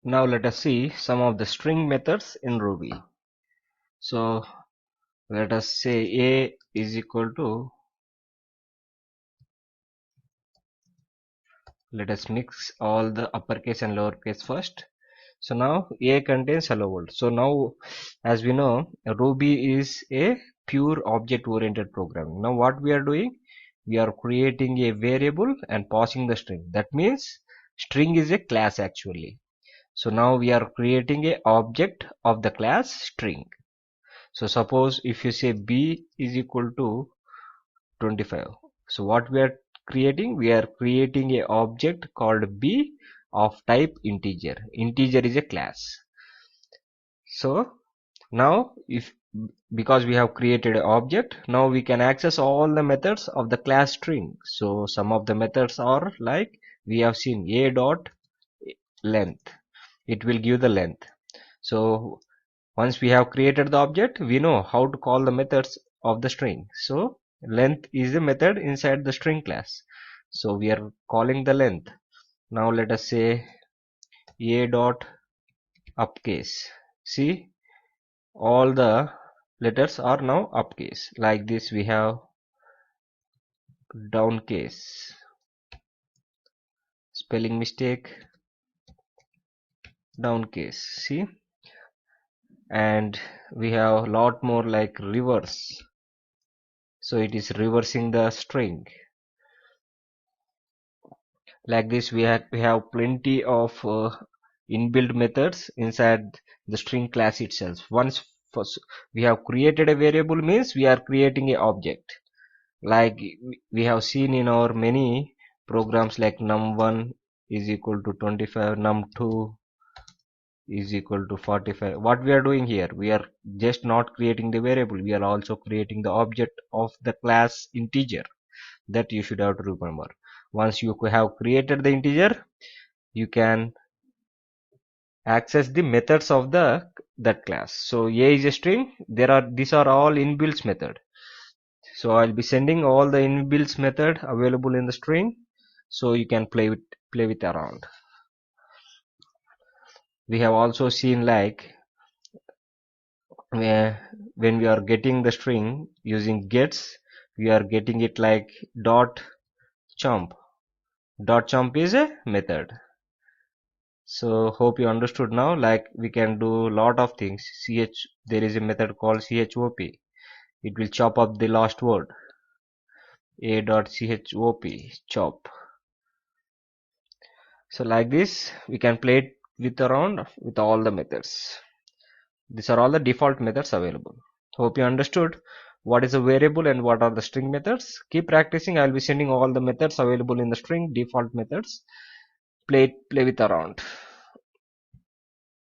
Now let us see some of the string methods in Ruby. So let us say a is equal to, let us mix all the uppercase and lowercase first. So now a contains hello world. So now, as we know, Ruby is a pure object oriented programming. Now what we are doing, we are creating a variable and passing the string. That means string is a class actually. So now we are creating a object of the class string. So suppose if you say b is equal to 25. So what we are creating? We are creating a object called b of type integer. Integer is a class. So now if, because we have created an object, now we can access all the methods of the class string. So some of the methods are like we have seen a dot length. It will give the length. So once we have created the object, we know how to call the methods of the string. So length is the method inside the string class. So we are calling the length. Now let us say a dot uppercase. See, all the letters are now uppercase. Like this we have downcase, spelling mistake, downcase. See, and we have a lot more like reverse. So it is reversing the string. Like this we have plenty of inbuilt methods inside the string class itself. Once first we have created a variable means we are creating a object, like we have seen in our many programs like num1 is equal to 25, num2 is equal to 45. What we are doing here, we are just not creating the variable, we are also creating the object of the class integer. That you should have to remember. Once you have created the integer, you can access the methods of that class. So a is a string. These are all inbuilt method. So I'll be sending all the inbuilt method available in the string, so you can play with around. We have also seen like when we are getting the string using gets, we are getting it like dot chomp. Dot chomp is a method. So hope you understood now. Like we can do lot of things. There is a method called chop. It will chop up the last word. A.chop chop. So like this we can play it with around with all the methods. These are all the default methods available. Hope you understood what is a variable and what are the string methods. Keep practicing. I'll be sending all the methods available in the string default methods. Play with around.